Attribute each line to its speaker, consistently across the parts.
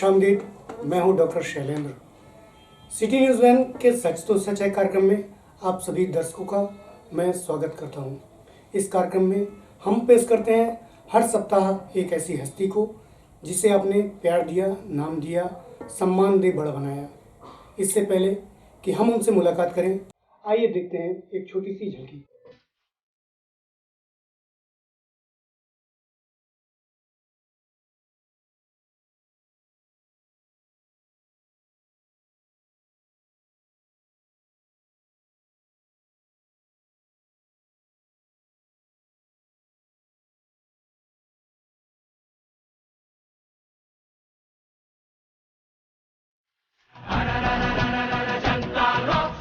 Speaker 1: खुशामदीद। मैं हूं doctor Shailendra. City news van के सच तो सच है कार्यक्रम में आप सभी दर्शकों का मैं स्वागत करता हूं। इस कार्यक्रम में हम पेश करते हैं हर सप्ताह एक ऐसी हस्ती को जिसे आपने प्यार दिया, नाम दिया, सम्मान दे बड़ा बनाया। इससे पहले कि हम उनसे मुलाकात करें, आइए देखते हैं एक छोटी सी झलकी।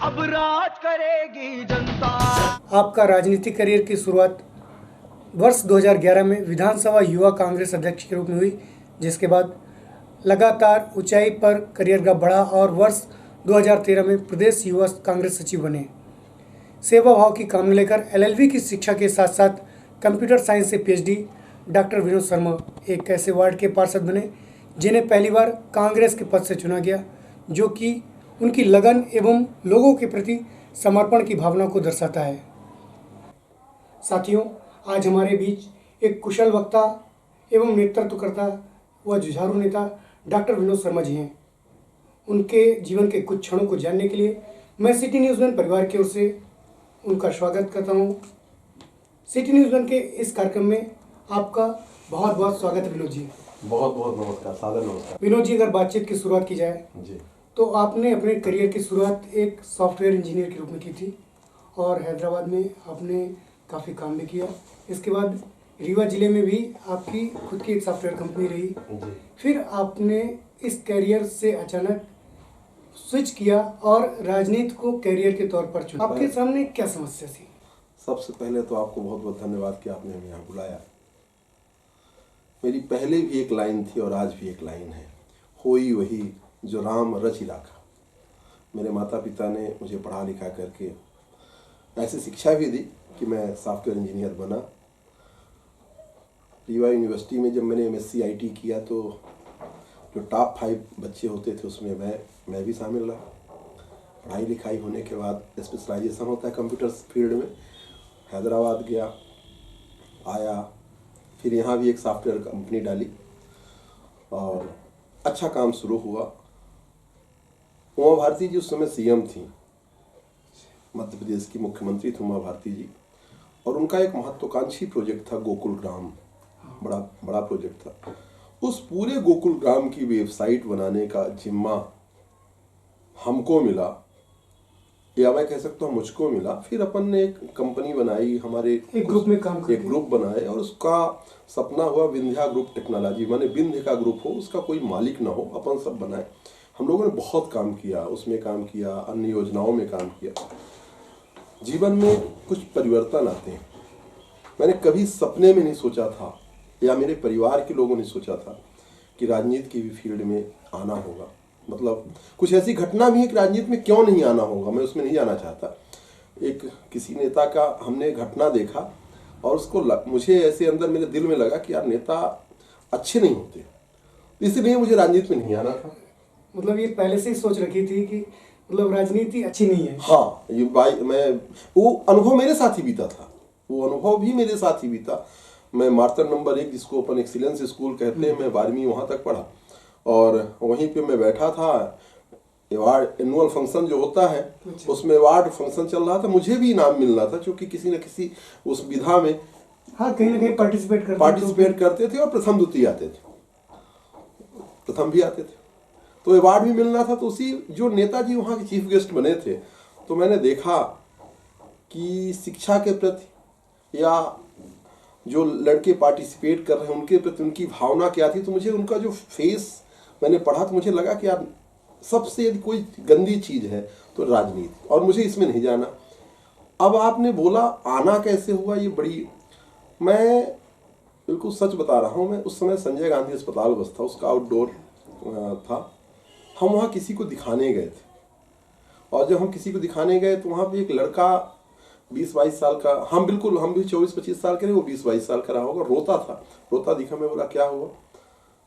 Speaker 2: अब राज करेगी जनता।
Speaker 1: आपका राजनीतिक करियर की शुरुआत वर्ष 2011 में विधानसभा युवा कांग्रेस अध्यक्ष के रूप में हुई, जिसके बाद लगातार ऊंचाई पर करियर का बढ़ा और वर्ष 2013 में प्रदेश युवा कांग्रेस सचिव बने। सेवा भाव की कामना लेकर एलएलबी की शिक्षा के साथ साथ कंप्यूटर साइंस से पीएचडी डॉक्टर विनोद शर्मा एक ऐसे वार्ड के पार्षद बने जिन्हें पहली बार कांग्रेस के पद से चुना गया, जो कि उनकी लगन एवं लोगों के प्रति समर्पण की भावना को दर्शाता है। साथियों, आज हमारे बीच एक कुशल वक्ता एवं नेतृत्वकर्ता व जुझारू नेता डॉक्टर विनोद शर्मा जी हैं। उनके जीवन के कुछ क्षणों को जानने के लिए मैं सिटी न्यूज़ वन परिवार की ओर से उनका स्वागत करता हूं। सिटी न्यूज़ वन के इस कार्यक्रम में आपका बहुत बहुत स्वागत है विनोद जी।
Speaker 3: बहुत बहुत नमस्कार, सादर नमस्कार।
Speaker 1: विनोद जी, अगर बातचीत की शुरुआत की जाए
Speaker 3: जी,
Speaker 1: तो आपने अपने करियर की शुरुआत एक सॉफ्टवेयर इंजीनियर के रूप में की थी और हैदराबाद में आपने काफ़ी काम भी किया। इसके बाद रीवा ज़िले में भी आपकी खुद की एक सॉफ्टवेयर कंपनी रही।
Speaker 3: जी।
Speaker 1: फिर आपने इस करियर से अचानक स्विच किया और राजनीति को करियर के तौर पर चुना। आपके सामने क्या समस्या थी?
Speaker 3: सबसे पहले तो आपको बहुत बहुत धन्यवाद कि आपने हमें यहाँ बुलाया। मेरी पहले भी एक लाइन थी और आज भी एक लाइन है, होई वही जो राम रचि राखा। मेरे माता पिता ने मुझे पढ़ा लिखा करके ऐसी शिक्षा भी दी कि मैं सॉफ्टवेयर इंजीनियर बना। रीवा यूनिवर्सिटी में जब मैंने MSc IT किया तो जो टॉप 5 बच्चे होते थे उसमें मैं भी शामिल रहा। पढ़ाई लिखाई होने के बाद स्पेशलाइजेशन होता है कंप्यूटर फील्ड में। हैदराबाद गया, आया, फिर यहाँ भी एक सॉफ्टवेयर कंपनी डाली और अच्छा काम शुरू हुआ। उमा भारती जी उस समय CM थी, मध्य प्रदेश की मुख्यमंत्री थी उमा भारती जी, और उनका एक महत्वाकांक्षी प्रोजेक्ट था गोकुल ग्राम, बड़ा प्रोजेक्ट था। उस पूरे गोकुल ग्राम की वेबसाइट बनाने का जिम्मा हमको मिला, या मैं कह सकता हूँ मुझको मिला। फिर अपन ने एक कंपनी बनाई, हमारे
Speaker 1: एक ग्रुप में काम करके।
Speaker 3: एक ग्रुप बनाए और उसका सपना हुआ विंध्या ग्रुप टेक्नोलॉजी, माने विंध्य का ग्रुप हो, उसका कोई मालिक ना हो, अपन सब बनाए। हम लोगों ने बहुत काम किया, उसमें काम किया, अन्य योजनाओं में काम किया। जीवन में कुछ परिवर्तन आते हैं। मैंने कभी सपने में नहीं सोचा था या मेरे परिवार के लोगों ने सोचा था कि राजनीति की भी फील्ड में आना होगा। मतलब कुछ ऐसी घटना भी है कि राजनीति में क्यों नहीं आना होगा, मैं उसमें नहीं जाना चाहता। एक किसी नेता का हमने घटना देखा और उसको मुझे ऐसे अंदर मेरे दिल में लगा कि यार नेता अच्छे नहीं होते, इसलिए मुझे राजनीति में नहीं आना था।
Speaker 1: मतलब ये पहले से ही सोच रखी थी कि मतलब राजनीति अच्छी नहीं है?
Speaker 3: हाँ, ये वो अनुभव मेरे साथ ही बीता था, वो अनुभव भी मेरे साथ ही बीता। मैं मार्तन नंबर 1 जिसको अपन एक्सीलेंस स्कूल कहते हैं, मैं 12वीं वहाँ तक पढ़ा और वहीं पे मैं बैठा था। अवार्ड एनुअल फंक्शन जो होता है उसमें अवार्ड फंक्शन चल रहा था, मुझे भी इनाम मिलना था, क्योंकि किसी न किसी उस विधा में
Speaker 1: हाँ कहीं ना कहीं
Speaker 3: पार्टिसिपेट करते थे और प्रथम द्वितीय आते थे, प्रथम भी आते थे, तो अवार्ड भी मिलना था। तो उसी जो नेताजी वहाँ के चीफ गेस्ट बने थे, तो मैंने देखा कि शिक्षा के प्रति या जो लड़के पार्टिसिपेट कर रहे हैं उनके प्रति उनकी भावना क्या थी। तो मुझे उनका जो फेस मैंने पढ़ा तो मुझे लगा कि यार सबसे यदि कोई गंदी चीज़ है तो राजनीति, और मुझे इसमें नहीं जाना। अब आपने बोला आना कैसे हुआ, ये बड़ी, मैं बिल्कुल सच बता रहा हूँ। मैं उस समय संजय गांधी अस्पताल बस था, उसका आउटडोर था। हम वहाँ किसी को दिखाने गए थे और जब हम किसी को दिखाने गए तो वहाँ पे एक लड़का 20-22 साल का, हम भी 24-25 साल के थे, वो 20-22 साल का रहा होगा, रोता था, रोता दिखा। मैं बोला क्या हुआ?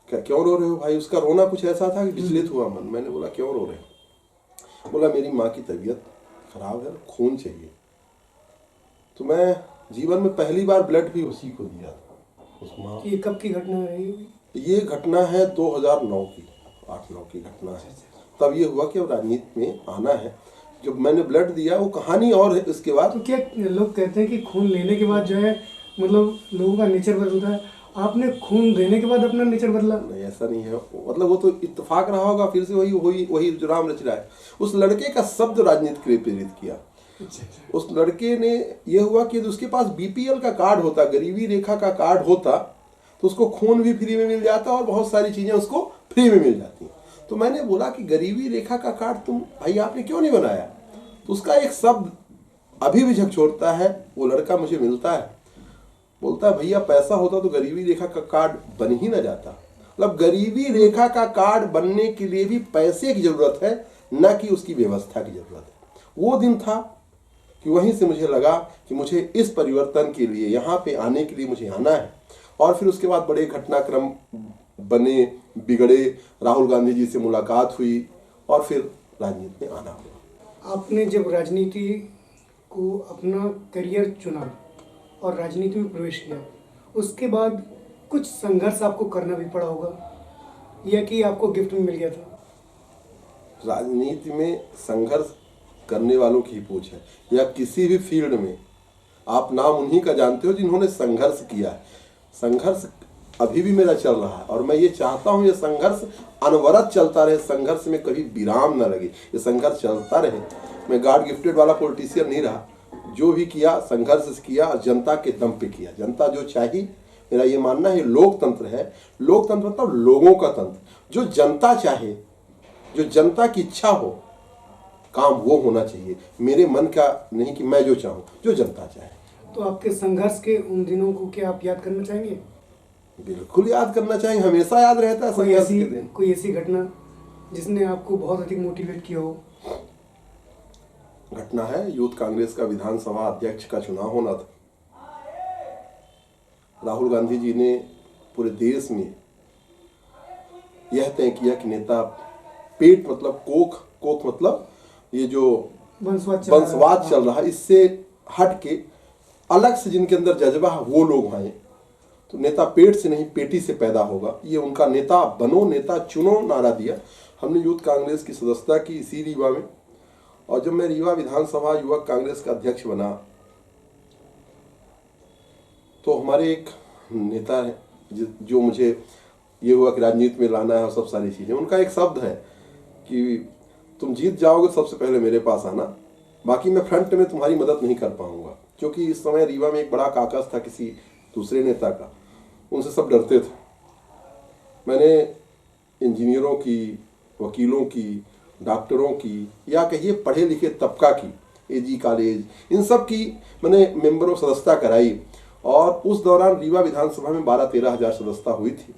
Speaker 3: क्या क्यों रो रहे हो भाई? उसका रोना कुछ ऐसा था कि विचलित हुआ मन। मैंने बोला क्यों रो रहे हो? बोला मेरी माँ की तबीयत खराब है, खून चाहिए। तो मैं जीवन में पहली बार ब्लड भी उसी को दिया था, उस माँ।
Speaker 1: ये कब की घटना रही?
Speaker 3: ये घटना है 2009 की, 8-9 की घटना है। तब ये हुआ कि अब राजनीति में आना है। जब मैंने ब्लड दिया, वो कहानी और है इसके बाद।
Speaker 1: तो क्या लोग कहते हैं कि खून लेने के बाद जो है मतलब लोगों का नेचर बदलता है, आपने खून देने के बाद अपना नेचर बदला?
Speaker 3: नहीं, ऐसा नहीं है। मतलब वो तो इत्तेफाक रहा होगा, फिर से वही जो राम रच रहा है। उस लड़के का शब्द राजनीति के लिए प्रेरित किया। उस लड़के ने, ये हुआ कि उसके पास बीपीएल का कार्ड होता, गरीबी रेखा का कार्ड होता, तो उसको खून भी फ्री में मिल जाता और बहुत सारी चीजें उसको फ्री में मिल जाती। तो मैंने बोला कि गरीबी रेखा का कार्ड तुम भाई आपने क्यों नहीं बनाया? तो उसका एक शब्द अभी भी झकझोरता है। वो लड़का मुझे मिलता है, बोलता है भैया पैसा होता तो गरीबी रेखा का कार्ड बन ही ना जाता। मतलब गरीबी रेखा का कार्ड बनने के लिए भी पैसे की जरूरत है, न कि उसकी व्यवस्था की जरूरत है। वो दिन था कि वहीं से मुझे लगा कि मुझे इस परिवर्तन के लिए, यहाँ पे आने के लिए मुझे आना है। और फिर उसके बाद बड़े घटनाक्रम बने, बिगड़े। राहुल गांधी जी से मुलाकात हुई और फिर राजनीति में आना हुआ।
Speaker 1: आपने जब राजनीति को अपना करियर चुना और राजनीति में प्रवेश किया, उसके बाद कुछ संघर्ष आपको करना भी पड़ा होगा, या कि आपको गिफ्ट में मिल गया था?
Speaker 3: राजनीति में संघर्ष करने वालों की ही पूछ है, या किसी भी फील्ड में आप नाम उन्हीं का जानते हो जिन्होंने संघर्ष किया है। संघर्ष अभी भी मेरा चल रहा है और मैं ये चाहता हूँ ये संघर्ष अनवरत चलता रहे, संघर्ष में कभी विराम न लगे, ये संघर्ष चलता रहे। मैं गॉड गिफ्टेड वाला पॉलिटिशियन नहीं रहा। जो भी किया संघर्ष किया, जनता के दम पे किया। जनता जो चाही, मेरा ये मानना है लोकतंत्र है। लोकतंत्र मतलब लोगों का तंत्र। जो जनता चाहे, जो जनता की इच्छा हो, काम वो होना चाहिए। मेरे मन का नहीं कि मैं जो चाहूँ, जो जनता चाहे।
Speaker 1: तो आपके संघर्ष के उन दिनों को क्या आप याद करना चाहेंगे?
Speaker 3: बिल्कुल याद करना चाहेंगे, हमेशा याद रहता है संघर्ष के दिन।
Speaker 1: कोई ऐसी घटना जिसने आपको बहुत अधिक मोटिवेट किया हो?
Speaker 3: घटना है, यूथ कांग्रेस का विधानसभा अध्यक्ष का चुनाव होना था। राहुल गांधी जी ने पूरे देश में यह तय किया कि नेता पेट मतलब कोख मतलब ये जो वंशवाद चल रहा है, इससे हट के अलग से जिनके अंदर जज्बा है वो लोग आए। तो नेता पेट से नहीं पेटी से पैदा होगा, ये उनका नेता बनो, नेता चुनो नारा दिया। हमने यूथ कांग्रेस की सदस्यता की इसी रीवा में। और जब मैं रीवा विधानसभा युवक कांग्रेस का अध्यक्ष बना, तो हमारे एक नेता है जो मुझे ये हुआ कि राजनीति में लाना है और सब सारी चीजें। उनका एक शब्द है कि तुम जीत जाओगे सबसे पहले मेरे पास आना, बाकी मैं फ्रंट में तुम्हारी मदद नहीं कर पाऊंगा। क्योंकि इस समय रीवा में एक बड़ा काकस था किसी दूसरे नेता का, उनसे सब डरते थे। मैंने इंजीनियरों की, वकीलों की, डॉक्टरों की, या कहिए पढ़े लिखे तबका की, एजी कॉलेज, इन सब की मैंने मेंबरों सदस्यता कराई। और उस दौरान रीवा विधानसभा में 12-13 हज़ार सदस्यता हुई थी।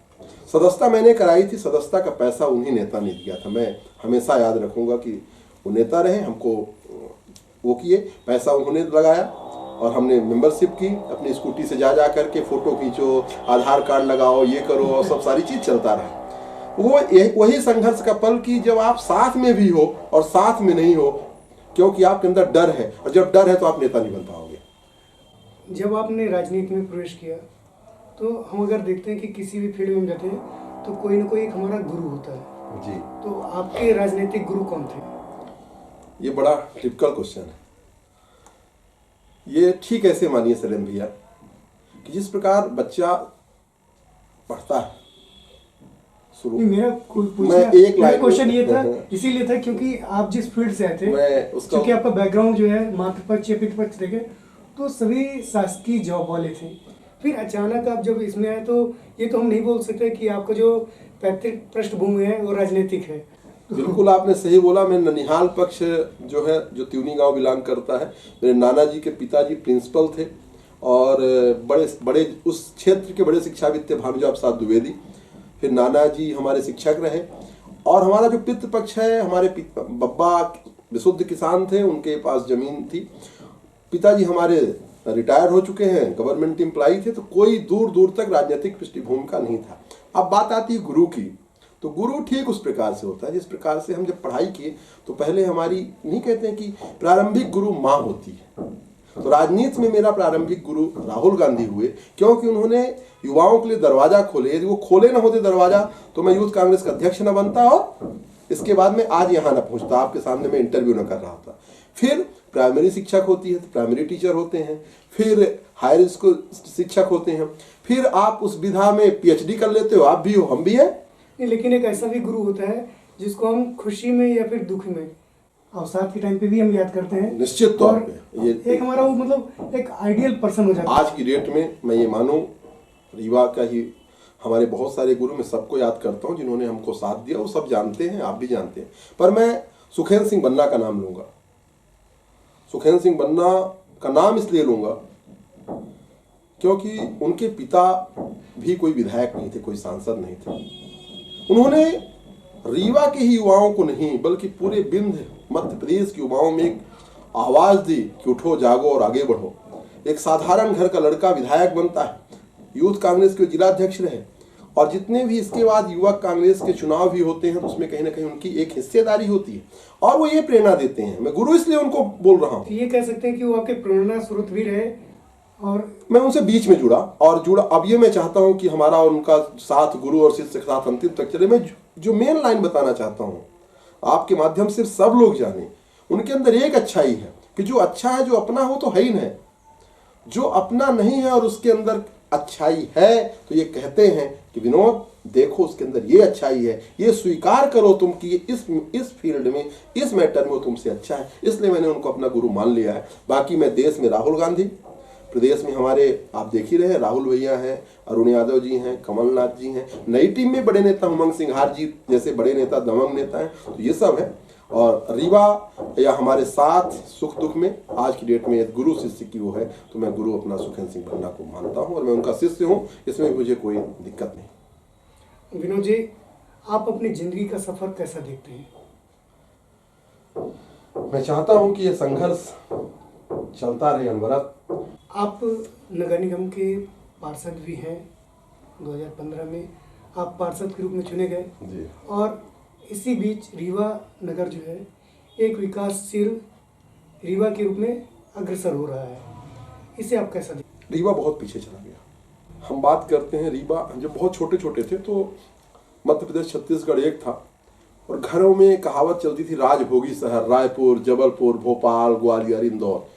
Speaker 3: सदस्यता मैंने कराई थी, सदस्यता का पैसा उन्हीं नेता ने दिया था। मैं हमेशा याद रखूंगा कि वो नेता रहे, हमको वो किए, पैसा उन्होंने लगाया और हमने मेंबरशिप की। अपनी स्कूटी से जा करके फोटो खींचो, आधार कार्ड लगाओ, ये करो, और सब सारी चीज चलता रहा। वही संघर्ष का पल की जब आप साथ में भी हो और साथ में नहीं हो, क्योंकि आपके अंदर डर है, और जब डर है तो आप नेता नहीं बन पाओगे।
Speaker 1: जब आपने राजनीति में प्रवेश किया, तो हम अगर देखते हैं कि किसी भी फील्ड में जाते हैं तो कोई ना कोई एक हमारा गुरु होता है
Speaker 3: जी।
Speaker 1: तो आपके राजनीतिक गुरु कौन थे?
Speaker 3: ये बड़ा टिपिकल क्वेश्चन है। ये ठीक ऐसे मानिए सलेम भैया कि जिस प्रकार बच्चा पढ़ता है,
Speaker 1: मेरा क्वेश्चन ये था, इसीलिए था क्योंकि आप जिस फील्ड से आए थे, क्योंकि आपका बैकग्राउंड जो है मातृपक्ष या पितृपक्ष देखे तो सभी शासकीय जॉब वाले थे। फिर अचानक आप जब इसमें आए तो ये तो हम नहीं बोल सकते कि आपका जो पैतृक पृष्ठभूमि है वो राजनीतिक है।
Speaker 3: बिल्कुल आपने सही बोला। मैं ननिहाल पक्ष जो है, जो त्यूनी गांव बिलोंग करता है, मेरे नाना जी के पिताजी प्रिंसिपल थे और बड़े उस क्षेत्र के बड़े शिक्षाविद थे, भानुजा प्रसाद द्विवेदी। फिर नाना जी हमारे शिक्षक रहे। और हमारा जो पितृपक्ष है, हमारे बब्बा विशुद्ध किसान थे, उनके पास जमीन थी। पिताजी हमारे रिटायर हो चुके हैं, गवर्नमेंट एम्प्लॉई थे। तो कोई दूर दूर तक राजनीतिक पृष्ठभूमि का नहीं था। अब बात आती है गुरु की, तो गुरु ठीक उस प्रकार से होता है जिस प्रकार से हम जब पढ़ाई किए तो पहले हमारी नहीं कहते हैं कि प्रारंभिक गुरु माँ होती है। तो राजनीति में मेरा प्रारंभिक गुरु राहुल गांधी हुए, क्योंकि उन्होंने युवाओं के लिए दरवाजा खोले। यदि वो खोले ना होते दरवाजा तो मैं यूथ कांग्रेस का अध्यक्ष न बनता और इसके बाद में आज यहाँ न पहुँचता, आपके सामने मैं इंटरव्यू न कर रहा था। फिर प्राइमरी शिक्षक होती है तो प्राइमरी टीचर होते हैं, फिर हायर स्कूल शिक्षक होते हैं, फिर आप उस विधा में पीएचडी कर लेते हो, आप भी हो हम भी हैं।
Speaker 1: नहीं, लेकिन एक ऐसा भी गुरु होता है जिसको हम खुशी में या फिर दुख में अवसाद के टाइम पे भी हम याद करते हैं।
Speaker 3: निश्चित तौर
Speaker 1: और
Speaker 3: पे ये
Speaker 1: एक हमारा वो मतलब एक आइडियल पर्सन हो जाता है।
Speaker 3: आज की डेट में मैं ये मानूं रीवा का ही हमारे बहुत सारे गुरु, मैं सबको याद करता हूं जिन्होंने हमको साथ दिया, वो सब जानते हैं, आप भी जानते हैं। पर मैं सुखेंद्र सिंह बन्ना का नाम लूंगा। सुखेंद्र सिंह बन्ना का नाम इसलिए लूंगा क्योंकि उनके पिता भी कोई विधायक नहीं थे, कोई सांसद नहीं थे। उन्होंने रीवा के ही युवाओं को नहीं बल्कि पूरे विंध्य मध्य प्रदेश के युवाओं में एक आवाज दी कि उठो जागो और आगे बढ़ो। एक साधारण घर का लड़का विधायक बनता है, यूथ कांग्रेस के जिलाध्यक्ष रहे, और जितने भी इसके बाद युवा कांग्रेस के चुनाव भी होते हैं तो उसमें कहीं ना कहीं उनकी एक हिस्सेदारी होती है और वो ये प्रेरणा देते हैं। मैं गुरु इसलिए उनको बोल रहा हूँ।
Speaker 1: तो ये कह सकते हैं कि वो आपके प्रेरणा स्रोत भी रहे और
Speaker 3: मैं उनसे बीच में जुड़ा। अब ये मैं चाहता हूँ कि हमारा और उनका साथ गुरु और शिष्य के साथ अंतिम तक चले। मैं जो मेन लाइन बताना चाहता हूँ आपके माध्यम से सब लोग जाने, उनके अंदर एक अच्छाई है कि जो अच्छा है, जो अपना हो तो है ही नहीं, जो अपना नहीं है और उसके अंदर अच्छाई है तो ये कहते हैं कि विनोद देखो उसके अंदर ये अच्छाई है, ये स्वीकार करो तुम कि ये इस फील्ड में, इस मैटर में वो तुमसे अच्छा है। इसलिए मैंने उनको अपना गुरु मान लिया है। बाकी मैं देश में राहुल गांधी, प्रदेश में हमारे आप देख ही रहे राहुल भैया हैं, अरुण यादव जी हैं, कमलनाथ जी हैं, नई टीम में बड़े नेता उमंग सिंघार जी जैसे बड़े नेता, दमंग नेता हैं, तो ये सब है। और रीवा या हमारे साथ सुख दुख में आज की डेट में गुरु शिष्य की वो है, तो मैं गुरु अपना सुखेंद्र सिंह बन्ना को मानता हूँ और मैं उनका शिष्य हूँ, इसमें मुझे कोई दिक्कत नहीं।
Speaker 1: विनोद जी, आप अपनी जिंदगी का सफर कैसा देखते हैं?
Speaker 3: मैं चाहता हूँ कि ये संघर्ष चलता रहे अनवरत।
Speaker 1: आप नगर निगम के पार्षद भी हैं। 2015 में आप पार्षद के रूप में चुने गए
Speaker 3: जी।
Speaker 1: और इसी बीच रीवा नगर जो है एक विकासशील रीवा के रूप में अग्रसर हो रहा है, इसे आप कैसा देखते?
Speaker 3: रीवा बहुत पीछे चला गया। हम बात करते हैं रीवा जब बहुत छोटे छोटे थे तो मध्य प्रदेश छत्तीसगढ़ एक था और घरों में कहावत चलती थी राजभोगी शहर, रायपुर, जबलपुर, भोपाल, ग्वालियर, इंदौर,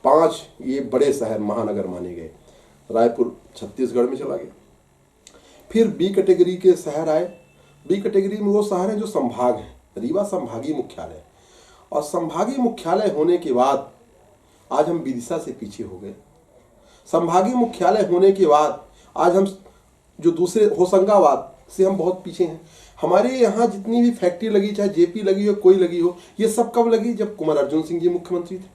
Speaker 3: 5 ये बड़े शहर महानगर माने गए। रायपुर छत्तीसगढ़ में चला गया। फिर बी कैटेगरी के शहर आए। बी कैटेगरी में वो शहर हैं जो संभाग हैं। रीवा संभागीय मुख्यालय, और संभागीय मुख्यालय होने के बाद आज हम विदिशा से पीछे हो गए। संभागीय मुख्यालय होने के बाद आज हम जो दूसरे होशंगाबाद से हम बहुत पीछे हैं। हमारे यहाँ जितनी भी फैक्ट्री लगी, चाहे जेपी लगी हो, कोई लगी हो, ये सब कब लगी? जब कुंवर अर्जुन सिंह जी मुख्यमंत्री थे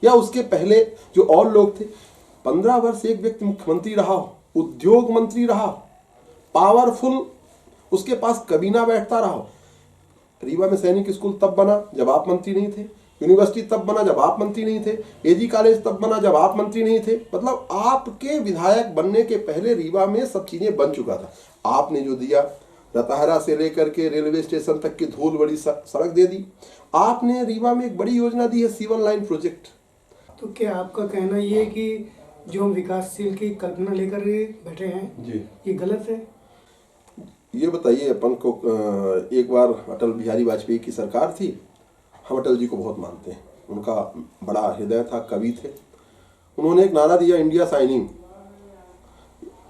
Speaker 3: या उसके पहले जो और लोग थे। 15 वर्ष एक व्यक्ति मुख्यमंत्री रहा हो, उद्योग मंत्री रहा, पावरफुल, उसके पास कबीना बैठता रहा। रीवा में सैनिक स्कूल तब बना जब आप मंत्री नहीं थे, यूनिवर्सिटी तब बना जब आप मंत्री नहीं थे, एजी कॉलेज तब बना जब आप मंत्री नहीं थे। मतलब आपके विधायक बनने के पहले रीवा में सब चीजें बन चुका था। आपने जो दिया, रतहरा से लेकर के रेलवे स्टेशन तक की धूल बड़ी सड़क दे दी। आपने रीवा में एक बड़ी योजना दी है, C1 लाइन प्रोजेक्ट।
Speaker 1: तो क्या आपका कहना ये है कि जो हम विकासशील की कल्पना लेकर बैठे हैं
Speaker 3: जी,
Speaker 1: ये गलत है?
Speaker 3: ये बताइए, अपन को एक बार अटल बिहारी वाजपेयी की सरकार थी। हम अटल जी को बहुत मानते हैं, उनका बड़ा हृदय था, कवि थे। उन्होंने एक नारा दिया, इंडिया शाइनिंग।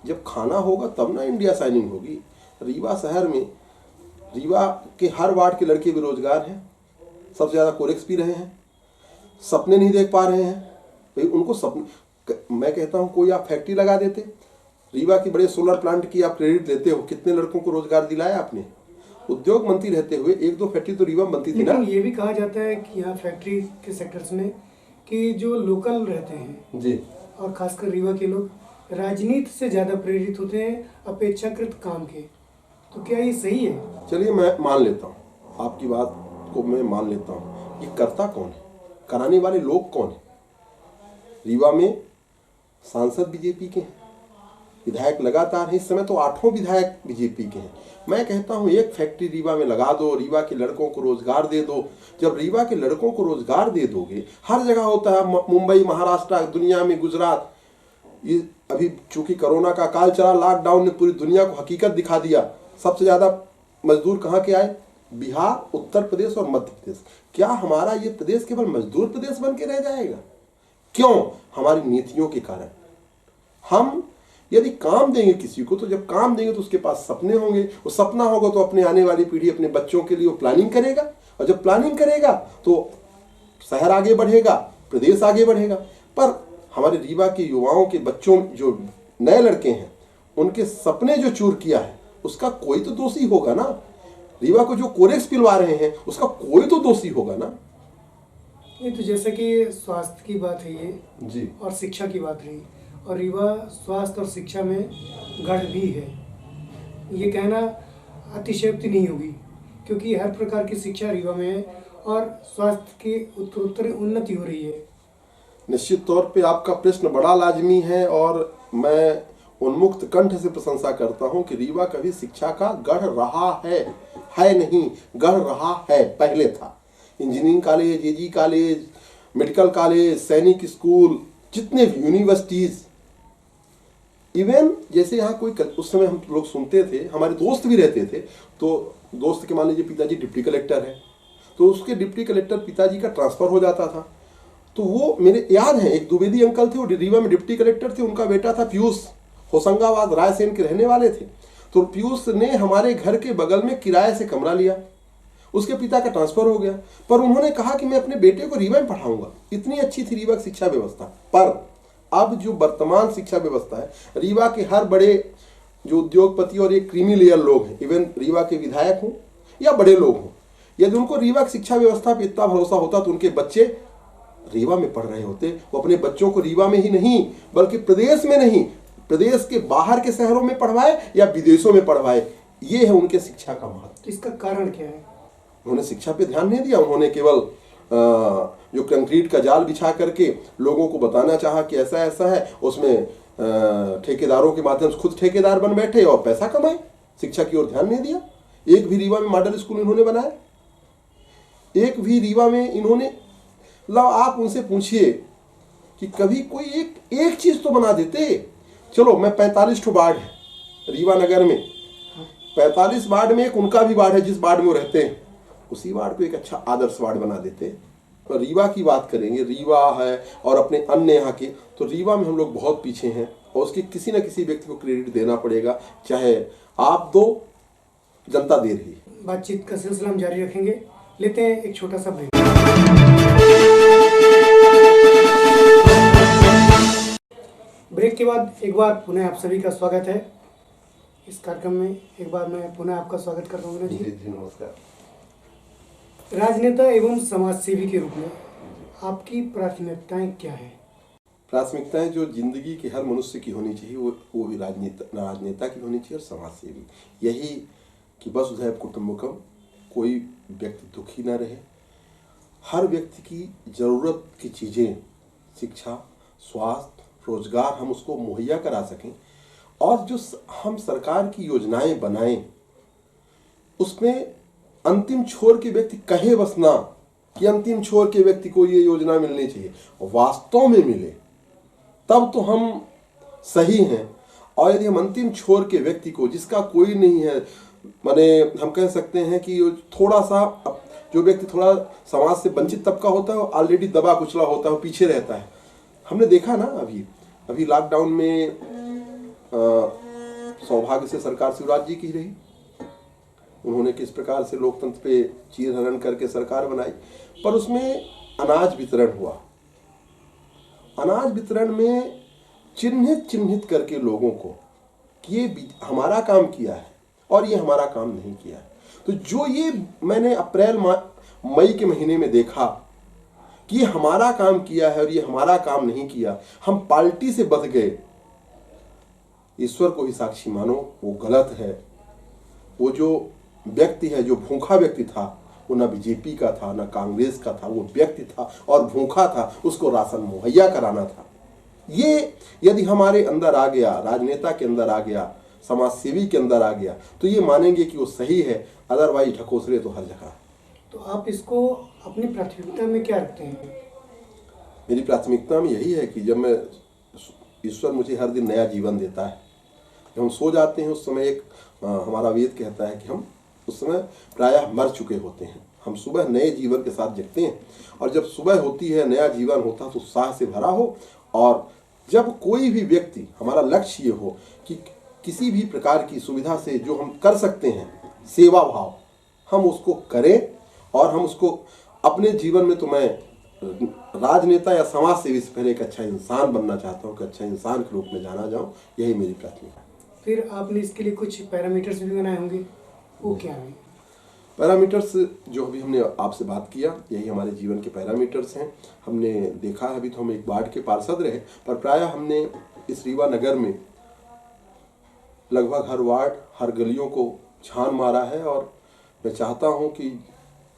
Speaker 3: जब खाना होगा तब ना इंडिया शाइनिंग होगी। रीवा शहर में, रीवा के हर वार्ड के लड़के बेरोजगार हैं, सबसे ज़्यादा कोरेक्स पी रहे हैं, सपने नहीं देख पा रहे हैं। भाई उनको सपने, मैं कहता हूँ कोई आप फैक्ट्री लगा देते, रीवा की बड़े सोलर प्लांट की आप क्रेडिट लेते हो, कितने लड़कों को रोजगार दिलाया आपने? उद्योग मंत्री रहते हुए 1-2 फैक्ट्री तो रीवा में बनती थी ना।
Speaker 1: लेकिन ये भी कहा जाता है कि यहाँ फैक्ट्री के सेक्टर्स में कि जो लोकल रहते हैं
Speaker 3: जी,
Speaker 1: और खासकर रीवा के लोग राजनीति से ज़्यादा प्रेरित होते हैं अपेक्षाकृत काम के। तो क्या ये सही है?
Speaker 3: चलिए मैं मान लेता हूँ, आपकी बात को मैं मान लेता हूँ। ये करता कौन है? कराने वाले लोग कौन है? रीवा में सांसद बीजेपी के हैं, विधायक लगातार हैं, इस समय तो 8 विधायक बीजेपी के हैं। मैं कहता हूं एक फैक्ट्री रीवा में लगा दो, रीवा के लड़कों को रोजगार दे दो। जब रीवा के लड़कों को रोजगार दे दोगे, हर जगह होता है, मुंबई, महाराष्ट्र, दुनिया में, गुजरात, ये अभी चूंकि कोरोना का काल चला, लॉकडाउन ने पूरी दुनिया को हकीकत दिखा दिया। सबसे ज्यादा मजदूर कहाँ के आए? बिहार, उत्तर प्रदेश और मध्य प्रदेश। क्या हमारा ये प्रदेश केवल मजदूर प्रदेश बन के रह जाएगा? क्यों? हमारी नीतियों के कारण। हम यदि काम देंगे किसी को, तो जब काम देंगे तो उसके पास सपने होंगे, वो सपना होगा तो अपने आने वाली पीढ़ी, अपने बच्चों के लिए वो प्लानिंग करेगा, और जब प्लानिंग करेगा तो शहर आगे बढ़ेगा, प्रदेश आगे बढ़ेगा। पर हमारे रीवा के युवाओं के बच्चों, जो नए लड़के हैं, उनके सपने जो चूर किया है, उसका कोई तो दोषी होगा ना। रीवा को जो कोरेक्स पिलवा रहे हैं, उसका कोई तो दोषी होगा ना।
Speaker 1: ये तो जैसे कि स्वास्थ्य की बात है ये
Speaker 3: जी,
Speaker 1: और शिक्षा की बात रही, और रीवा स्वास्थ्य और शिक्षा में गढ़ भी है। ये कहना अतिशयोक्ति नहीं होगी, क्योंकि हर प्रकार की शिक्षा रीवा में है और स्वास्थ्य की उत्तरोत्तर उन्नति हो रही है।
Speaker 3: निश्चित तौर पे आपका प्रश्न बड़ा लाजमी है, और मैं उन्मुक्त कंठ से प्रशंसा करता हूं कि रीवा कभी शिक्षा का गढ़ रहा है नहीं, गढ़ रहा है, पहले था। इंजीनियरिंग कॉलेज, एजी कॉलेज, मेडिकल कॉलेज, सैनिक स्कूल, जितने भी यूनिवर्सिटीज, इवन जैसे यहाँ कोई उस समय हम लोग सुनते थे, हमारे दोस्त भी रहते थे, तो दोस्त के मान लीजिए पिताजी डिप्टी कलेक्टर है, तो उसके डिप्टी कलेक्टर पिताजी का ट्रांसफर हो जाता था, तो वो मेरे याद है, एक द्विवेदी अंकल थे, वो रीवा में डिप्टी कलेक्टर थे, उनका बेटा था पीयूष, होशंगाबाद रायसेन के रहने वाले थे। तो पीयूष ने हमारे घर के बगल में किराए से कमरा लिया, उसके पिता का ट्रांसफर हो गया, पर उन्होंने कहा कि मैं अपने बेटे को रीवा में पढ़ाऊंगा। इतनी अच्छी थी रीवा की शिक्षा व्यवस्था। पर अब जो वर्तमान शिक्षा व्यवस्था है, रीवा के हर बड़े जो उद्योगपति और एक क्रीमी लेयर लोग हैं, इवन रीवा के विधायक हों या बड़े लोग हों, यदि उनको रीवा की शिक्षा व्यवस्था पर इतना भरोसा होता तो उनके बच्चे रीवा में पढ़ रहे होते। वो अपने बच्चों को रीवा में ही नहीं, बल्कि प्रदेश में नहीं, प्रदेश के बाहर के शहरों में पढ़वाए या विदेशों में पढ़वाए। ये है उनके शिक्षा का महत्व।
Speaker 1: इसका कारण क्या है?
Speaker 3: उन्होंने शिक्षा पे ध्यान नहीं दिया। उन्होंने केवल जो कंक्रीट का जाल बिछा करके लोगों को बताना चाहा कि ऐसा ऐसा है, उसमें ठेकेदारों के माध्यम से खुद ठेकेदार बन बैठे और पैसा कमाए। शिक्षा की ओर ध्यान नहीं दिया। एक भी रीवा में मॉडल स्कूल इन्होंने बनाया, एक भी रीवा में इन्होंने, लो आप उनसे पूछिए कि कभी कोई एक चीज तो बना देते। चलो, मैं 45 वार्ड है रीवा नगर में, 45 वार्ड में एक उनका भी वार्ड है जिस वार्ड में वो रहते हैं, उसी वार्ड को एक अच्छा आदर्श वार्ड बना देते। तो रीवा की बात करेंगे, रीवा है और अपने अन्य यहाँ के, तो रीवा में हम लोग बहुत पीछे हैं और उसके किसी न किसी व्यक्ति को क्रेडिट देना पड़ेगा, चाहे आप दो, जनता दे रही है।
Speaker 1: बातचीत का सिलसिला हम जारी रखेंगे, लेते हैं एक छोटा सा ब्रेक। ब्रेक के बाद एक बार पुनः आप सभी का स्वागत है इस कार्यक्रम में। एक बार मैं पुनः आपका स्वागत करता हूँ जी।
Speaker 3: जी नमस्कार।
Speaker 1: राजनेता एवं समाज सेवी के रूप में आपकी प्राथमिकताएं क्या है?
Speaker 3: प्राथमिकताएं जो जिंदगी के हर मनुष्य की होनी चाहिए वो भी राजनेता की होनी चाहिए और समाज सेवी। यही कि वसुधैव कुटुंबकम, कोई व्यक्ति दुखी ना रहे, हर व्यक्ति की ज़रूरत की चीज़ें, शिक्षा, स्वास्थ्य, रोजगार हम उसको मुहैया करा सकें, और जो हम सरकार की योजनाएं बनाएं उसमें अंतिम छोर के व्यक्ति कहे बस ना कि अंतिम छोर के व्यक्ति को ये योजना मिलनी चाहिए, वास्तव में मिले, तब तो हम सही हैं। और यदि हम अंतिम छोर के व्यक्ति को, जिसका कोई नहीं है, माने हम कह सकते हैं कि थोड़ा सा, जो व्यक्ति थोड़ा समाज से वंचित तबका होता है, वो ऑलरेडी दबा कुचला होता है, वो पीछे रहता है। हमने देखा ना अभी लॉकडाउन में सौभाग्य से सरकार शिवराज जी की रही, उन्होंने किस प्रकार से लोकतंत्र पे चीरहरण करके सरकार बनाई, पर उसमें अनाज वितरण हुआ। अनाज वितरण में चिन्हित करके लोगों को कि ये हमारा काम किया है और ये हमारा काम नहीं किया है। तो जो ये मैंने अप्रैल मई के महीने में देखा कि ये हमारा काम किया है और ये हमारा काम नहीं किया, हम पार्टी से बच गए, ईश्वर को ही साक्षी मानो, वो गलत है। वो जो व्यक्ति है, जो भूखा व्यक्ति था, वो ना बीजेपी का था ना कांग्रेस का था, वो व्यक्ति था और भूखा था, उसको राशन मुहैया कराना था। ये यदि हमारे अंदर आ गया, राजनेता के अंदर आ गया, समाज सेवी के अंदर आ गया, तो ये मानेंगे कि वो सही है, अदरवाइज ढकोसले तो हर जगह।
Speaker 1: तो आप इसको अपनी प्राथमिकता में क्या रखते हैं?
Speaker 3: मेरी प्राथमिकता में यही है कि जब मैं, ईश्वर मुझे हर दिन नया जीवन देता है। जब हम सो जाते हैं उस समय एक हमारा वेद कहता है कि हम उस समय प्रायः मर चुके होते हैं। हम सुबह नए जीवन के साथ जगते हैं, और जब सुबह होती है, नया जीवन होता है, तो उत्साह से भरा हो। और जब कोई भी व्यक्ति, हमारा लक्ष्य ये हो कि किसी भी प्रकार की सुविधा से जो हम कर सकते हैं, सेवा भाव, हम उसको करें। और हम उसको अपने जीवन में, तो मैं राजनेता या समाज सेवी से पहले एक अच्छा इंसान बनना चाहता हूँ, कि अच्छा इंसान के रूप में जाना जाऊँ, यही मेरी प्राथमिकता है।
Speaker 1: फिर आपने इसके लिए कुछ पैरामीटर्स भी बनाए होंगे, वो क्या है?
Speaker 3: पैरामीटर्स जो अभी हमने आपसे बात किया, यही हमारे जीवन के पैरामीटर्स हैं। हमने देखा है, अभी तो हम एक वार्ड के पार्षद रहे, पर प्रायः हमने इस रीवा नगर में लगभग हर वार्ड, हर गलियों को छान मारा है। और मैं चाहता हूं कि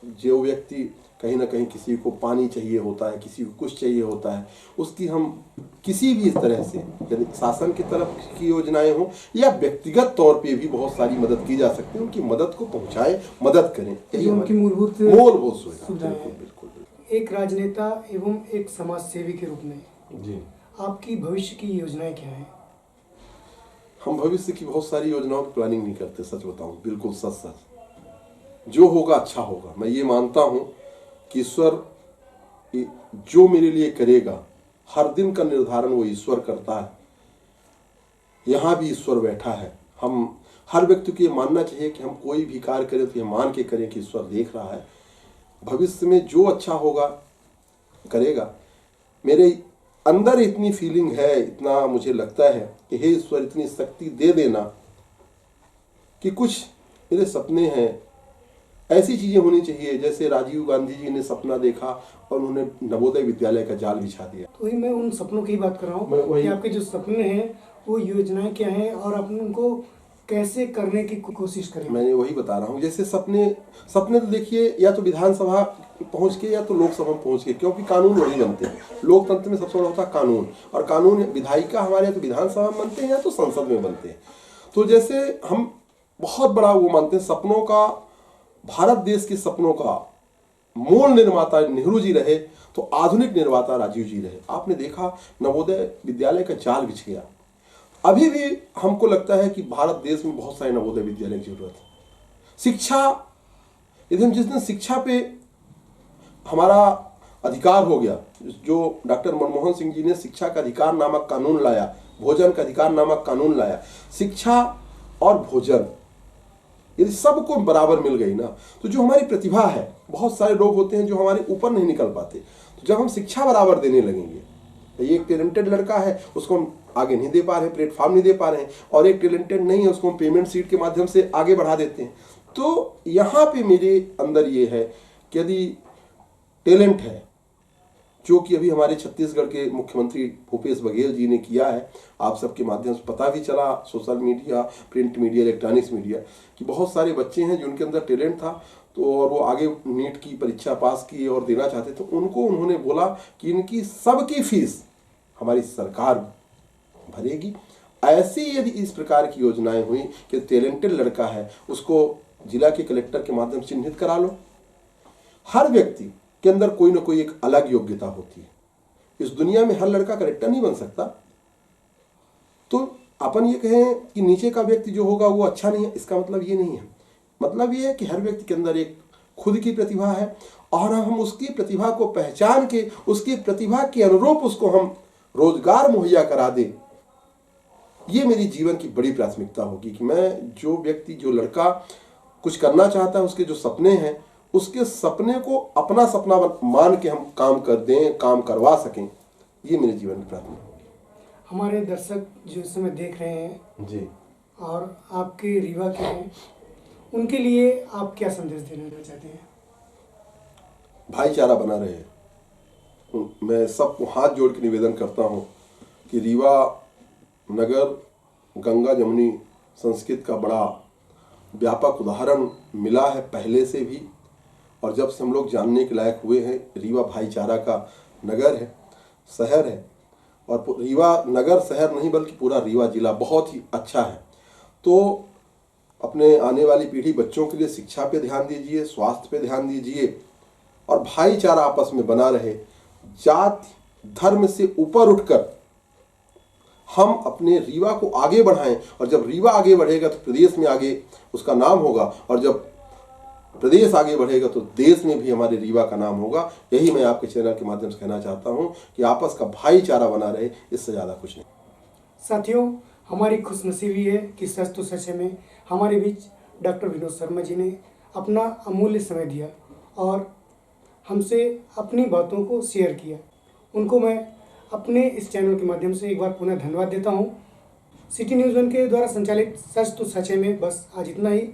Speaker 3: जो व्यक्ति कहीं ना कहीं, किसी को पानी चाहिए होता है, किसी को कुछ चाहिए होता है, उसकी हम किसी भी तरह से, यदि शासन की तरफ की योजनाएं हो या व्यक्तिगत तौर पे भी बहुत सारी मदद की जा सकती है, उनकी मदद को पहुंचाएं, मदद करें, यही
Speaker 1: उनकी मूलभूत
Speaker 3: सुविधा। बिल्कुल।
Speaker 1: एक राजनेता एवं एक समाज सेवी के रूप में
Speaker 3: जी,
Speaker 1: आपकी भविष्य की योजनाएं क्या है?
Speaker 3: हम भविष्य की बहुत सारी योजनाओं की प्लानिंग नहीं करते, सच बताऊं, बिल्कुल सच। जो होगा अच्छा होगा। मैं ये मानता हूं कि ईश्वर जो मेरे लिए करेगा, हर दिन का निर्धारण वो ईश्वर करता है। यहाँ भी ईश्वर बैठा है। हम हर व्यक्ति को ये मानना चाहिए कि हम कोई भी कार्य करें तो ये मान के करें कि ईश्वर देख रहा है। भविष्य में जो अच्छा होगा करेगा। मेरे अंदर इतनी फीलिंग है, इतना मुझे लगता है कि हे ईश्वर, इतनी शक्ति दे देना कि कुछ मेरे सपने हैं, ऐसी चीजें होनी चाहिए जैसे राजीव गांधी जी ने सपना देखा और उन्होंने नवोदय विद्यालय का जाल बिछा दिया।
Speaker 1: तो ही मैं उन सपनों की बात कर रहा हूँ कि आपके जो सपने हैं वो योजनाएं क्या हैं और आप उनको कैसे करने की कोशिश करें।
Speaker 3: मैंने वही बता रहा हूँ, जैसे सपने तो देखिए, या तो विधानसभा पहुंच के या तो लोकसभा में पहुंच के, क्योंकि कानून वही बनते हैं। लोकतंत्र में सबसे बड़ा होता है कानून, और कानून विधायिका हमारे या तो विधानसभा में बनते हैं या तो संसद में बनते हैं। तो जैसे हम बहुत बड़ा वो मानते हैं सपनों का, भारत देश के सपनों का मूल निर्माता नेहरू जी रहे तो आधुनिक निर्माता राजीव जी रहे। आपने देखा नवोदय विद्यालय का जाल बिछ गया। अभी भी हमको लगता है कि भारत देश में बहुत सारे नवोदय विद्यालय की जरूरत है। शिक्षा, यदि हम जिस दिन शिक्षा पे हमारा अधिकार हो गया, जो डॉक्टर मनमोहन सिंह जी ने शिक्षा का अधिकार नामक कानून लाया, भोजन का अधिकार नामक कानून लाया, शिक्षा और भोजन यदि सबको बराबर मिल गई ना, तो जो हमारी प्रतिभा है, बहुत सारे लोग होते हैं जो हमारे ऊपर नहीं निकल पाते, तो जब हम शिक्षा बराबर देने लगेंगे, ये एक टैलेंटेड लड़का है, उसको हम आगे नहीं दे पा रहे हैं, प्लेटफॉर्म नहीं दे पा रहे हैं, और एक टैलेंटेड नहीं है, उसको हम पेमेंट सीट के माध्यम से आगे बढ़ा देते हैं। तो यहाँ पे मेरे अंदर ये है कि यदि टैलेंट है, जो कि अभी हमारे छत्तीसगढ़ के मुख्यमंत्री भूपेश बघेल जी ने किया है, आप सबके माध्यम से पता भी चला, social media, print media, electronics media, कि बहुत सारे बच्चे हैं जिनके अंदर टैलेंट था, तो और वो आगे नीट की परीक्षा पास की और देना चाहते थे, तो उनको उन्होंने बोला कि इनकी सबकी फीस हमारी सरकार भरेगी। ऐसी यदि इस प्रकार की योजनाएं हुई कि टैलेंटेड लड़का है, उसको जिला के कलेक्टर के माध्यम से चिन्हित करा लो। हर व्यक्ति के अंदर कोई ना कोई एक अलग योग्यता होती है। इस दुनिया में हर लड़का कलेक्टर नहीं बन सकता। तो अपन ये कहें कि नीचे का व्यक्ति जो होगा वो अच्छा नहीं है, इसका मतलब ये नहीं है। मतलब ये है कि हर व्यक्ति के अंदर एक खुद की प्रतिभा है, और हम उसकी प्रतिभा को पहचान के, उसकी प्रतिभा के अनुरूप उसको हम रोजगार मुहैया करा दें। ये मेरी जीवन की बड़ी प्राथमिकता होगी कि मैं, जो व्यक्ति, जो लड़का कुछ करना चाहता है, उसके जो सपने हैं, उसके सपने को अपना सपना मान के हम काम कर दें, काम करवा सकें। ये मेरे जीवन की प्राथमिकता होगी।
Speaker 1: हमारे दर्शक जो इस समय देख रहे हैं
Speaker 3: जी,
Speaker 1: और आपके रीवा के हैं, उनके लिए आप क्या संदेश देना चाहते हैं?
Speaker 3: भाईचारा बना रहे। मैं सबको हाथ जोड़ के निवेदन करता हूँ कि रीवा नगर गंगा जमुनी संस्कृत का बड़ा व्यापक उदाहरण मिला है पहले से भी, और जब से हम लोग जानने के लायक हुए हैं, रीवा भाईचारा का नगर है, शहर है। और रीवा नगर शहर नहीं बल्कि पूरा रीवा जिला बहुत ही अच्छा है। तो अपने आने वाली पीढ़ी बच्चों के लिए शिक्षा पे ध्यान दीजिए, स्वास्थ्य पे ध्यान दीजिए और भाईचारा आपस में बना रहे। जात धर्म से ऊपर उठकर हम अपने रीवा को आगे बढ़ाएं, और जब रीवा आगे बढ़ेगा तो प्रदेश में आगे उसका नाम होगा, और जब प्रदेश आगे बढ़ेगा तो देश में भी हमारे रीवा का नाम होगा। यही मैं आपके चैनल के माध्यम से कहना चाहता हूं कि आपस का भाईचारा बना रहे, इससे ज़्यादा कुछ नहीं।
Speaker 1: साथियों, हमारी खुशनसीबी है कि सच तो सच में हमारे बीच डॉक्टर विनोद शर्मा जी ने अपना अमूल्य समय दिया और हमसे अपनी बातों को शेयर किया। उनको मैं अपने इस चैनल के माध्यम से एक बार पुनः धन्यवाद देता हूं। सिटी न्यूज़ 1 के द्वारा संचालित सच तो सच में बस आज इतना ही।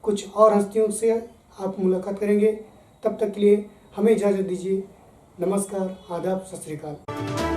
Speaker 1: कुछ और हस्तियों से आप मुलाकात करेंगे, तब तक के लिए हमें इजाज़त दीजिए। नमस्कार, आदाब, सत श्री अकाल।